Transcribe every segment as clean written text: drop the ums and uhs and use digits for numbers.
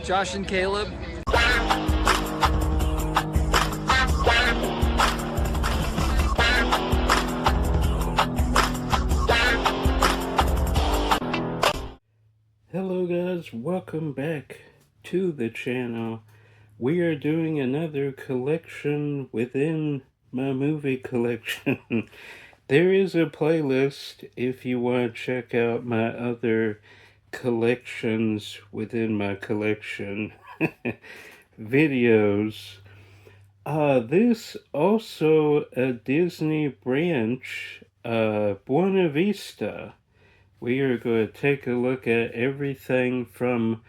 Josh and Caleb. Hello guys, welcome back to the channel. We are doing another collection within my movie collection. There is a playlist if you want to check out my other collections within my collection videos. This also a Disney branch, Buena Vista. We are going to take a look at everything from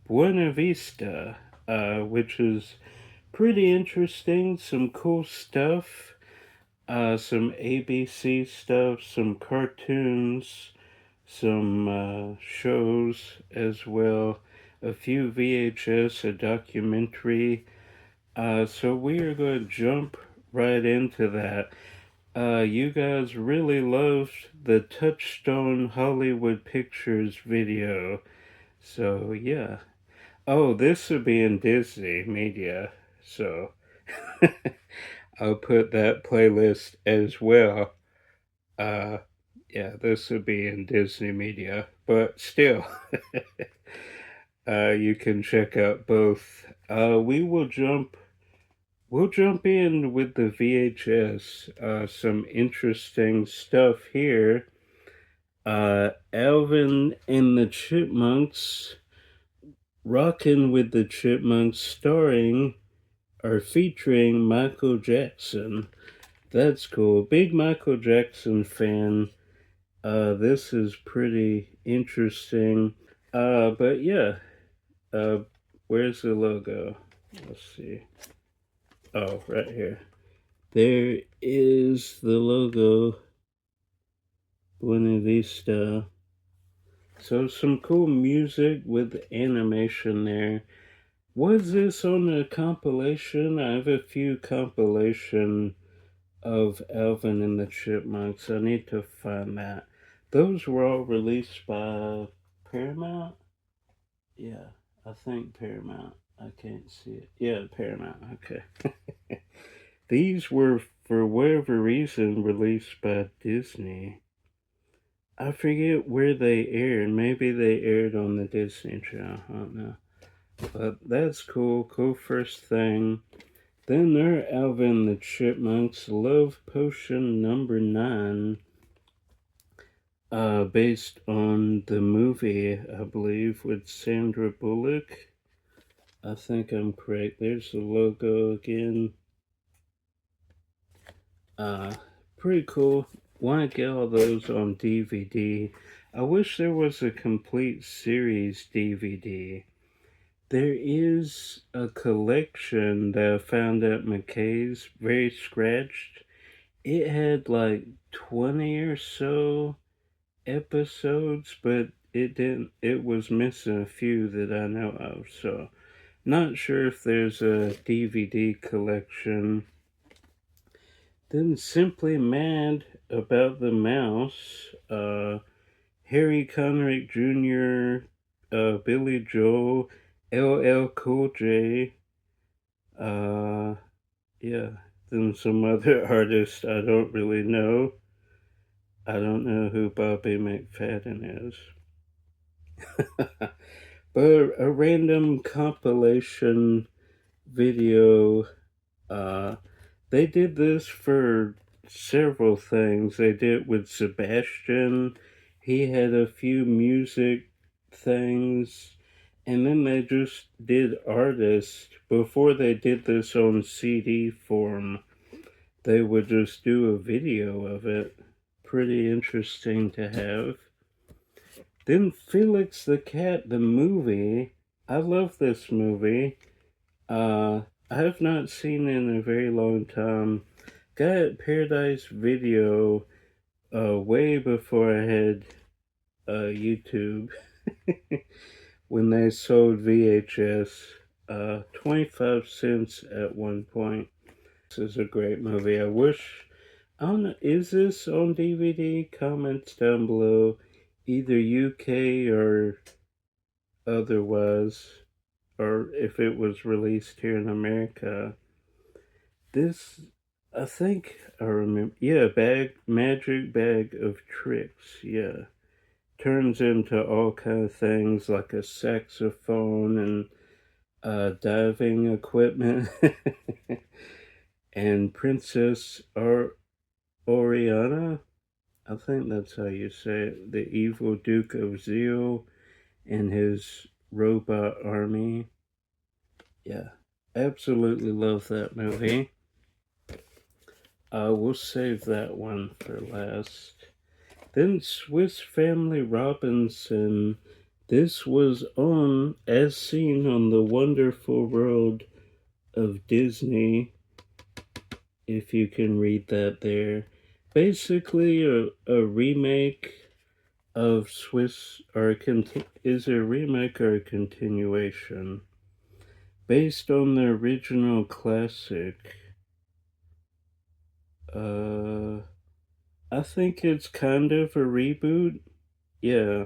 Buena Vista, which is pretty interesting. Some cool stuff, some ABC stuff, some cartoons, some shows as well, a few VHS, a documentary. So we are going to jump right into that. You guys really loved the Touchstone Hollywood Pictures video. So, yeah. Oh, this would be in Disney Media. So, I'll put that playlist as well. Yeah, this would be in Disney Media. But still, you can check out both. We'll jump in with the VHS. Some interesting stuff here. Alvin and the Chipmunks, Rockin' with the Chipmunks, starring or featuring Michael Jackson. That's cool. Big Michael Jackson fan. This is pretty interesting. But yeah. Where's the logo? Let's see. Oh, right here. There is the logo, Buena Vista. So some cool music with animation there. Was this on a compilation? I have a few compilation of Alvin and the Chipmunks. I need to find that. Those were all released by Paramount? Yeah, I think Paramount. I can't see it. Yeah, Paramount. Okay. These were, for whatever reason, released by Disney. I forget where they aired. Maybe they aired on the Disney Channel. I don't know. But that's cool. Cool first thing. Then there are Alvin the Chipmunks Love Potion number 9. Based on the movie, I believe, with Sandra Bullock. I think I'm correct. There's the logo again. Pretty cool. Want to get all those on DVD. I wish there was a complete series DVD. There is a collection that I found at McKay's, very scratched. It had like 20 or so episodes, but it was missing a few that I know of, so not sure if there's a DVD collection. Then Simply Mad About the Mouse, Harry Connick Jr., Billy Joel, LL Cool J, yeah, then some other artists I don't really know. I don't know who Bobby McFadden is. But a random compilation video. They did this for several things. They did it with Sebastian. He had a few music things. And then they just did artists. Before they did this on CD form, they would just do a video of it. Pretty interesting to have. Then Felix the Cat, the movie. I love this movie. I have not seen it in a very long time. Got it Paradise Video way before I had YouTube. When they sold VHS, 25 cents at one point. This is a great movie. I don't know, is this on DVD? Comments down below, either UK or otherwise. or if it was released here in America. This, I think I remember. Yeah, magic bag of tricks. Yeah, turns into all kind of things like a saxophone and diving equipment, and Princess Oriana. I think that's how you say it. The evil Duke of Zeal and his robot army. Yeah, absolutely love that movie. We'll save that one for last. Then Swiss Family Robinson. This was on, as seen on The Wonderful World of Disney, if you can read that there. Basically, a remake of Swiss, or is it a remake or a continuation? Based on the original classic. I think it's kind of a reboot. Yeah,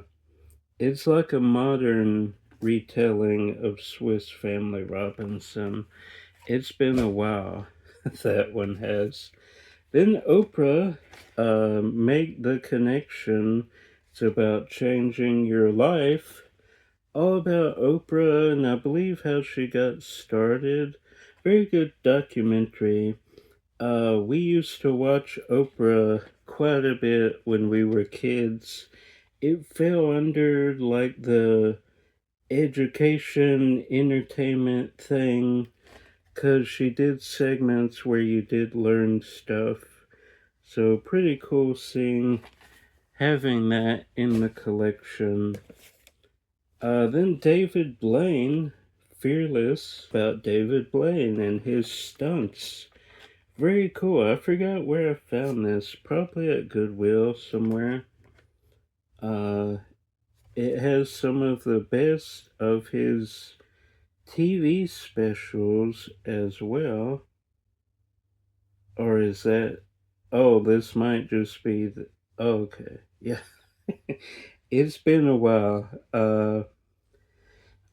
it's like a modern retelling of Swiss Family Robinson. It's been a while, that one has. Then Oprah, Make the Connection. It's about changing your life. All about Oprah, and I believe how she got started. Very good documentary. We used to watch Oprah quite a bit when we were kids. It fell under like the education entertainment thing because she did segments where you did learn stuff. So pretty cool seeing having that in the collection. Then David Blaine, Fearless, about David Blaine and his stunts. Very cool. I forgot where I found this. Probably at Goodwill somewhere. It has some of the best of his TV specials as well. Or is that? Oh, this might just be the. Oh, okay. Yeah. It's been a while.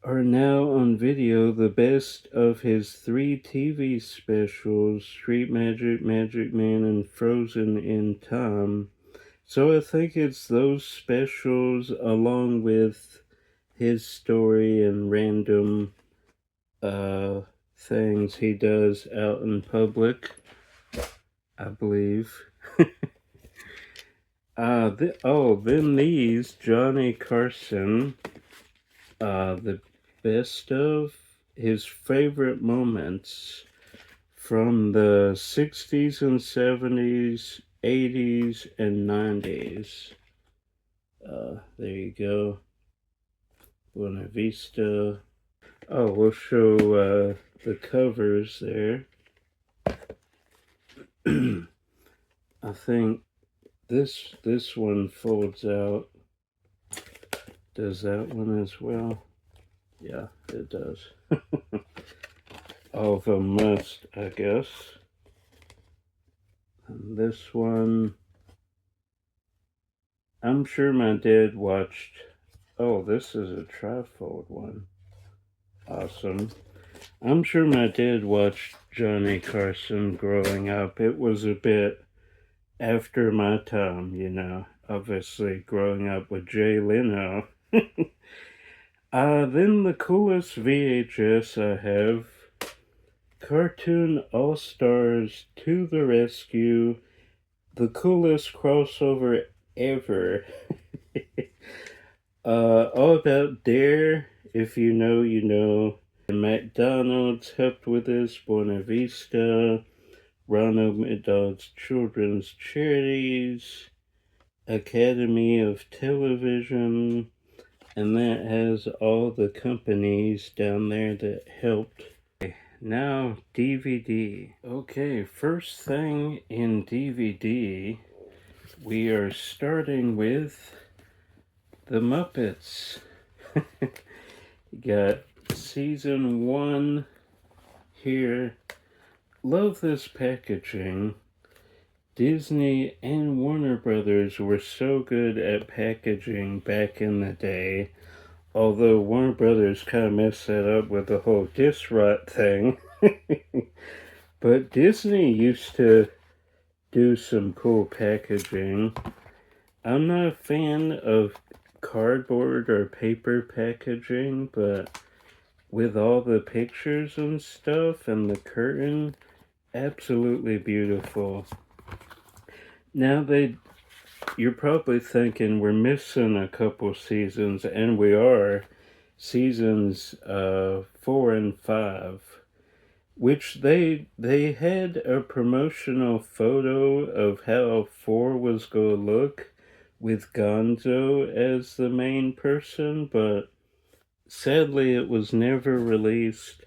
Are now on video the best of his 3 TV specials, Street Magic, Magic Man, and Frozen in Time. So I think it's those specials along with his story and random things he does out in public, I believe. Then these, Johnny Carson, the best of his favorite moments from the 60s and 70s, 80s, and 90s. There you go. Buena Vista. Oh, we'll show the covers there. I think this one folds out. Does that one as well? Yeah, it does. All of them must, I guess. And this one, I'm sure my dad watched. Oh, this is a trifold one. Awesome. I'm sure my dad watched Johnny Carson growing up. It was a bit after my time, obviously growing up with Jay Leno. Then the coolest VHS I have, Cartoon All-Stars to the Rescue, the coolest crossover ever. All about Dare, if you know, you know. McDonald's helped with this, Buena Vista, Ronald McDonald's Children's Charities, Academy of Television, and that has all the companies down there that helped. Now, DVD. Okay, first thing in DVD, we are starting with The Muppets. You got season 1 here. Love this packaging. Disney and Warner Brothers were so good at packaging back in the day. Although Warner Brothers kind of messed that up with the whole disc rot thing. But Disney used to do some cool packaging. I'm not a fan of cardboard or paper packaging, but with all the pictures and stuff and the curtain, absolutely beautiful. Now you're probably thinking we're missing a couple seasons, and we are. Seasons 4 and 5, which they had a promotional photo of how 4 was going to look with Gonzo as the main person, but sadly it was never released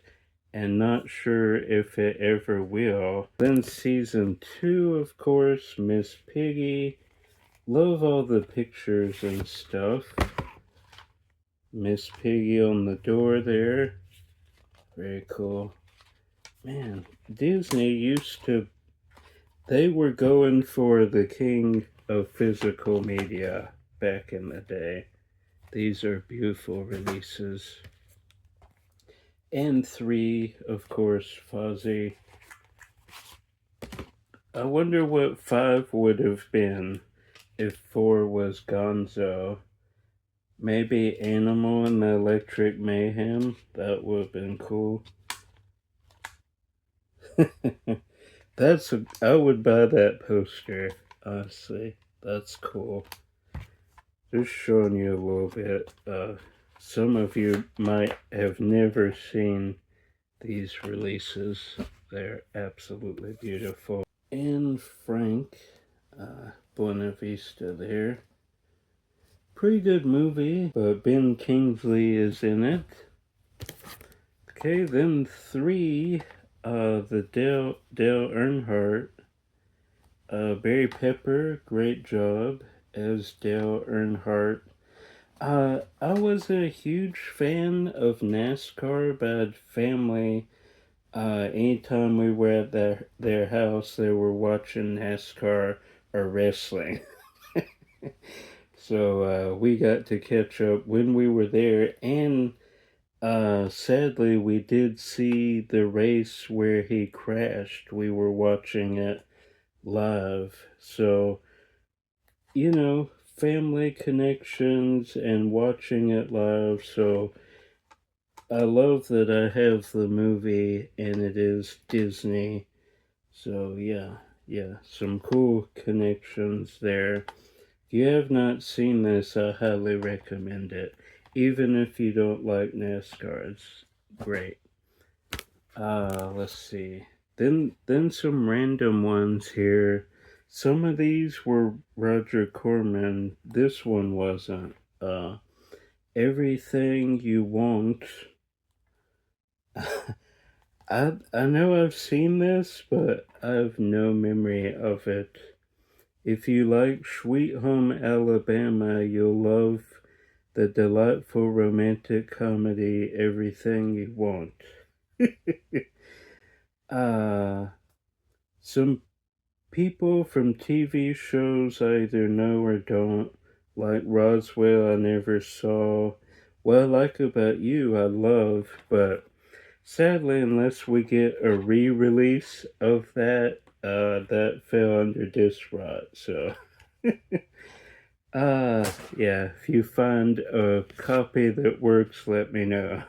and not sure if it ever will. Then season 2, of course, Miss Piggy. Love all the pictures and stuff. Miss Piggy on the door there. Very cool. Man, Disney used to, they were going for the king of physical media back in the day. These are beautiful releases. And 3, of course, Fozzie. I wonder what 5 would have been if 4 was Gonzo. Maybe Animal and the Electric Mayhem. That would have been cool. I would buy that poster, honestly. That's cool. Just showing you a little bit. Some of you might have never seen these releases. They're absolutely beautiful. And Frank, Buena Vista there. Pretty good movie, but Ben Kingsley is in it. Okay, then 3, the Dale Earnhardt. Barry Pepper, great job as Dale Earnhardt. I was a huge fan of NASCAR, but family, anytime we were at their house, they were watching NASCAR or wrestling. So we got to catch up when we were there, and sadly, we did see the race where he crashed. We were watching it live. So, family connections and watching it live. So, I love that I have the movie and it is Disney. So, yeah, some cool connections there. If you have not seen this, I highly recommend it. Even if you don't like NASCAR, it's great. Let's see. Then some random ones here. Some of these were Roger Corman. This one wasn't. Everything You Want. I know I've seen this, but I have no memory of it. If you like Sweet Home Alabama, you'll love the delightful romantic comedy Everything You Want. Some people from TV shows I either know or don't, like Roswell, I never saw. What I Like About You, I love, but sadly, unless we get a re-release of that, that fell under disc rot. So, yeah, if you find a copy that works, let me know.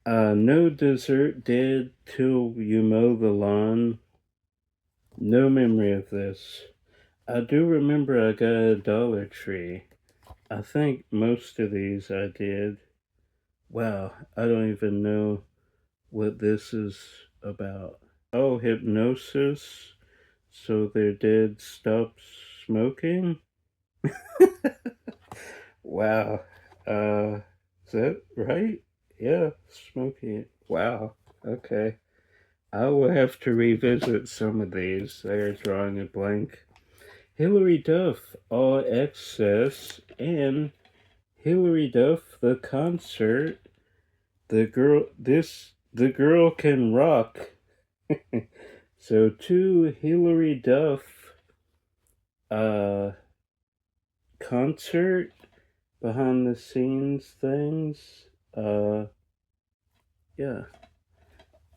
No Dessert Dead Till You Mow the Lawn. No memory of this. I do remember I got a Dollar Tree. I think most of these I did. Wow, I don't even know what this is about. Oh, hypnosis. So their dead stops smoking? Wow. Is that right? Yeah, smoking. Wow. Okay. I will have to revisit some of these. They're drawing a blank. Hilary Duff, All Access, and Hilary Duff, the concert. The girl can rock. So 2 Hilary Duff, concert. behind the scenes things. Yeah.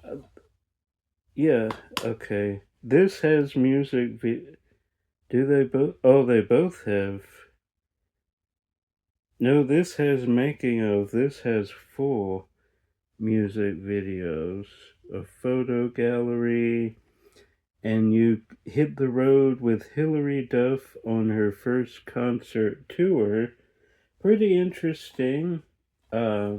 Uh, yeah, okay. This has do they both? Oh, they both have. No, this has making of. This has full music videos, a photo gallery, and you hit the road with Hilary Duff on her first concert tour. Pretty interesting. Uh,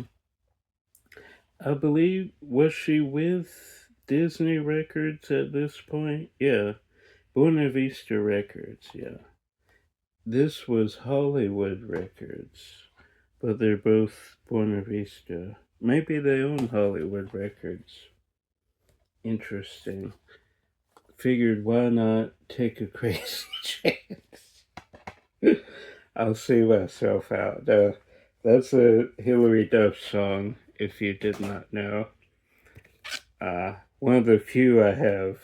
I believe, was she with Disney Records at this point? Yeah, Buena Vista Records, yeah. This was Hollywood Records, but they're both Buena Vista. Maybe they own Hollywood Records. Interesting. Figured why not take a crazy chance? I'll see myself out. That's a Hillary Duff song, if you did not know. One of the few I have.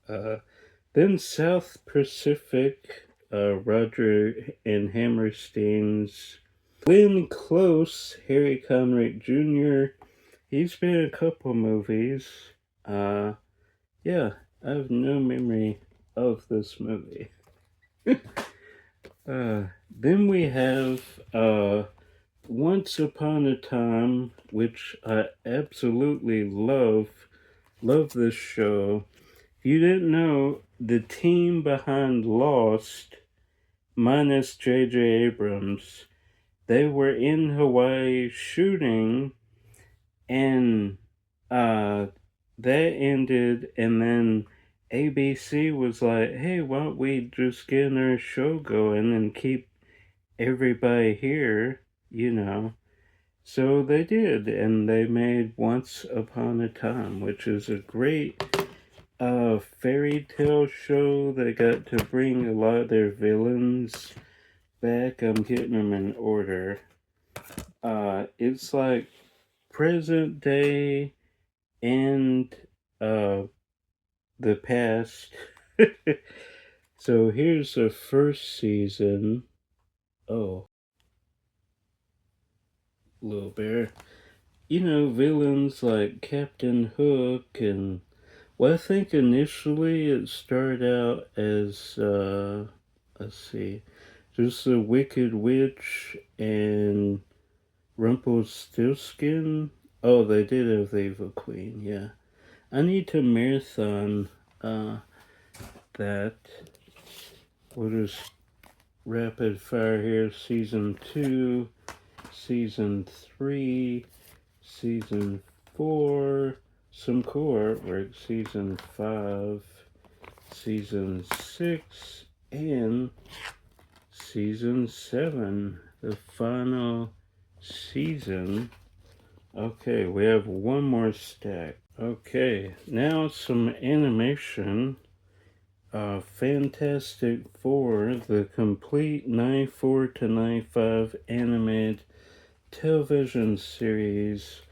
Uh, then South Pacific, Roger and Hammerstein's Glenn Close, Harry Connick Jr. He's been in a couple movies. Uh, yeah, I have no memory of this movie. Then we have Once Upon a Time, which I absolutely love. Love this show. If you didn't know, the team behind Lost, minus J.J. Abrams, they were in Hawaii shooting, and uh, that ended, and then ABC was like, hey, why don't we just get our show going and keep everybody here, you know? So they did, and they made Once Upon a Time, which is a great fairy tale show. They got to bring a lot of their villains back. I'm getting them in order. It's like present day and the past. So here's the first season. Oh, Little Bear. You know, villains like Captain Hook and, well, I think initially it started out as, let's see, just the Wicked Witch and Rumpelstiltskin. Oh, they did have the Evil Queen, yeah. I need to marathon that. We'll just rapid fire here. Season 2, Season 3, Season 4, some cool artwork, Season 5, Season 6, and Season 7, the final season. Okay, we have one more stack. Okay, now some animation. Fantastic Four, the complete 94 to 95 animated television series.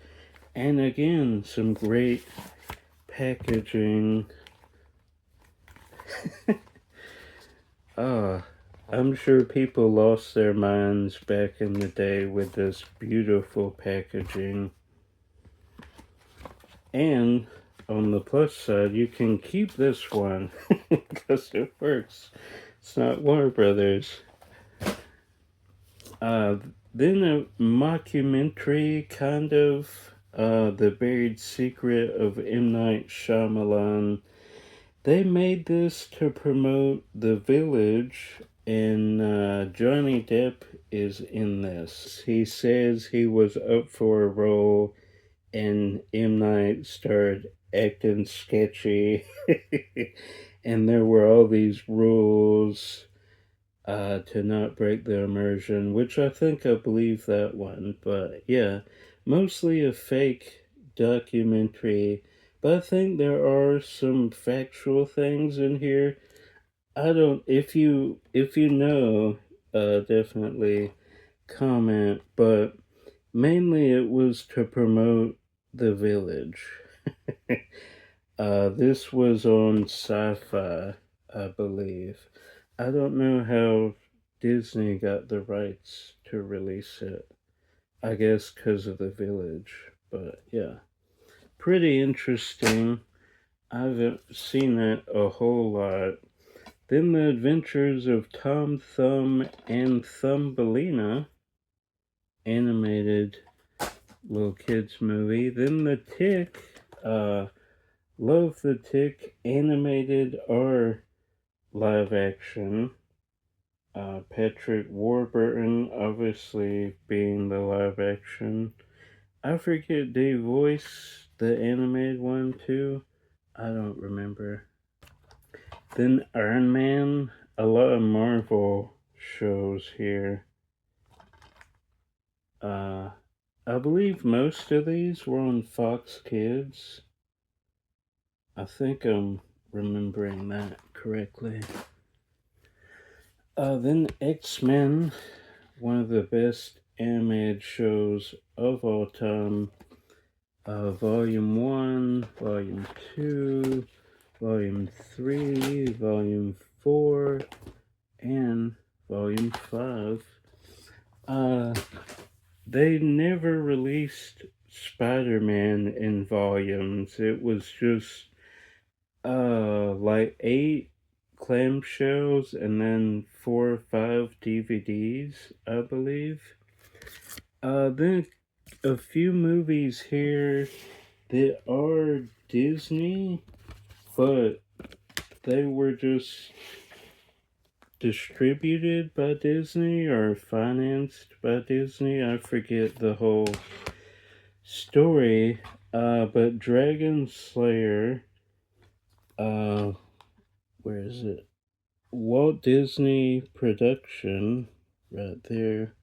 And again, some great packaging. I'm sure people lost their minds back in the day with this beautiful packaging. And on the plus side, you can keep this one because it works. It's not Warner Brothers. Then a mockumentary, kind of, The Buried Secret of M. Night Shyamalan. They made this to promote The Village, and Johnny Depp is in this. He says he was up for a role, and M. Night started acting sketchy, and there were all these rules to not break the immersion, which I think I believe that one. But yeah, mostly a fake documentary. But I think there are some factual things in here. I don't. If you know, definitely comment. But mainly it was to promote The Village. This was on Sci-Fi, I believe. I don't know how Disney got the rights to release it. I guess because of the village. But yeah, pretty interesting. I haven't seen it a whole lot. Then the Adventures of Tom Thumb and Thumbelina, animated little kids movie. Then the Tick, love the Tick, animated or live action. Patrick Warburton, obviously being the live action. I forget they voice the animated one too. I don't remember. Then Iron Man, a lot of Marvel shows here. I believe most of these were on Fox Kids. I think I'm remembering that correctly. Then X-Men, one of the best animated shows of all time. Volume 1, Volume 2, Volume 3, Volume 4, and Volume 5. They never released Spider-Man in volumes. It was just like 8 clamshells and then 4 or 5 DVDs, I believe. Then a few movies here that are Disney, but they were just distributed by Disney or financed by Disney. I forget the whole story. But Dragon Slayer, where is it? Walt Disney production, right there.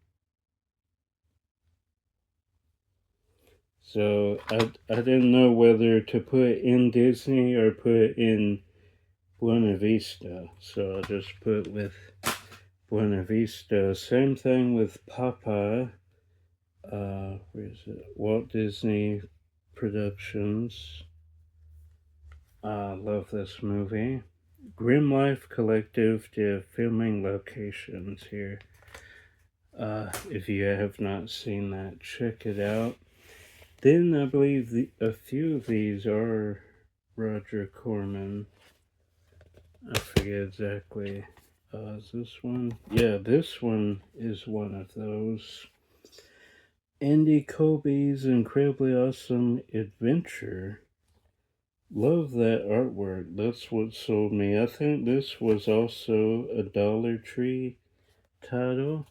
So I didn't know whether to put in Disney or put in Buena Vista. So I just put with Buena Vista. Same thing with Popeye. Where is it? Walt Disney Productions. I love this movie. Grim Life Collective did filming locations here. If you have not seen that, check it out. Then I believe a few of these are Roger Corman. I forget exactly. Is this one? Yeah, this one is one of those. Andy Colby's Incredibly Awesome Adventure. Love that artwork. That's what sold me. I think this was also a Dollar Tree title.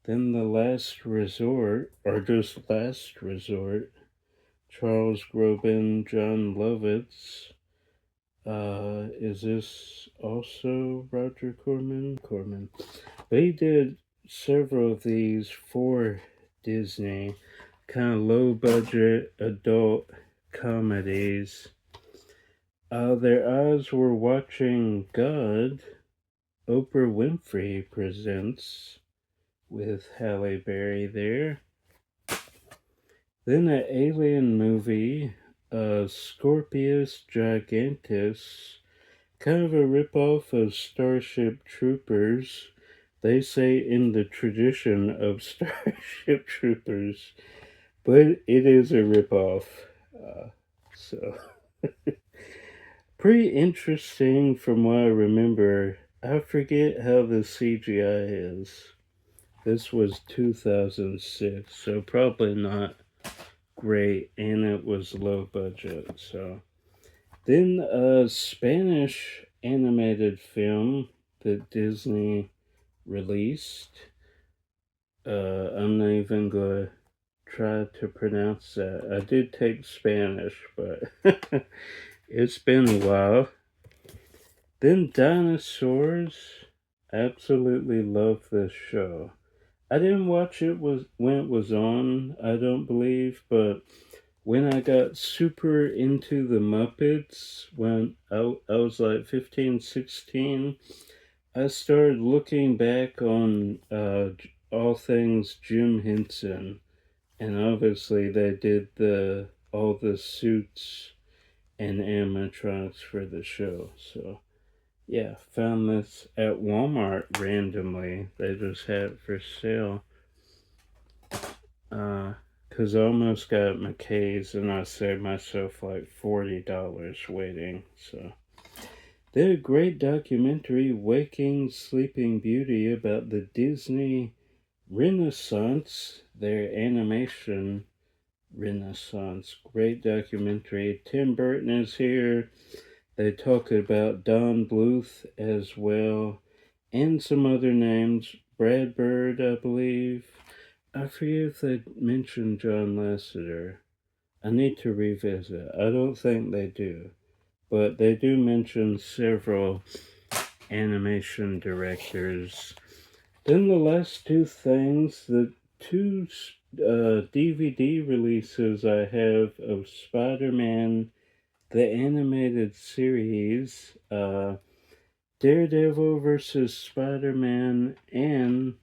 Then The Last Resort, or just Last Resort. Charles Groban, John Lovitz. Is this also Roger Corman? Corman. They did several of these for Disney, kind of low budget adult comedies. Their eyes were watching God. Oprah Winfrey presents with Halle Berry there. Then an alien movie, Scorpius Gigantus, kind of a ripoff of Starship Troopers. They say in the tradition of Starship Troopers, but it is a ripoff. So, pretty interesting from what I remember. I forget how the CGI is. This was 2006, so probably not great, and it was low budget. So then a Spanish animated film that Disney released. I'm not even gonna try to pronounce that. I did take Spanish, but it's been a while. Then Dinosaurs. Absolutely love this show. I didn't watch it when it was on, I don't believe, but when I got super into the Muppets, when I was like 15, 16, I started looking back on all things Jim Henson, and obviously they did all the suits and animatronics for the show. So Yeah, found this at Walmart randomly. They just had it for sale. Cause I almost got McKay's and I saved myself like $40 waiting. So they had a great documentary, Waking Sleeping Beauty, about the Disney Renaissance, their animation Renaissance. Great documentary. Tim Burton is here. They talk about Don Bluth as well, and some other names. Brad Bird, I believe. I forget if they mentioned John Lasseter. I need to revisit. I don't think they do, but they do mention several animation directors. Then the last two things, the two DVD releases I have of Spider-Man, the animated series, Daredevil versus Spider-Man, and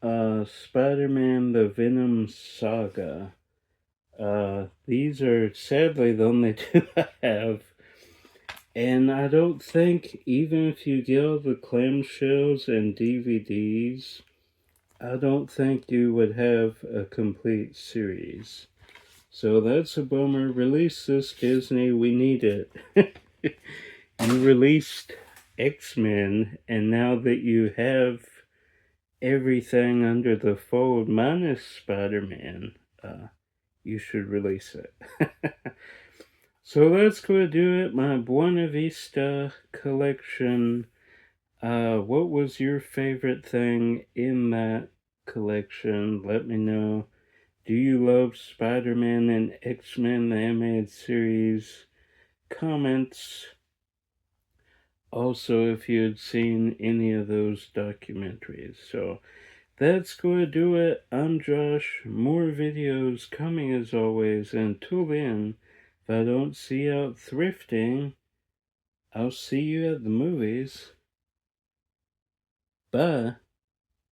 Spider-Man the Venom Saga. These are sadly the only two I have. And I don't think, even if you get all the clamshells and DVDs, I don't think you would have a complete series. So that's a bummer. Release this, Disney. We need it. You released X-Men, and now that you have everything under the fold minus Spider-Man, you should release it. So let's go do it. My Buena Vista collection. What was your favorite thing in that collection? Let me know. Do you love Spider-Man and X-Men, the animated series? Comments. Also, if you had seen any of those documentaries. So that's going to do it. I'm Josh. More videos coming as always. Until then, if I don't see you out thrifting, I'll see you at the movies. Bye.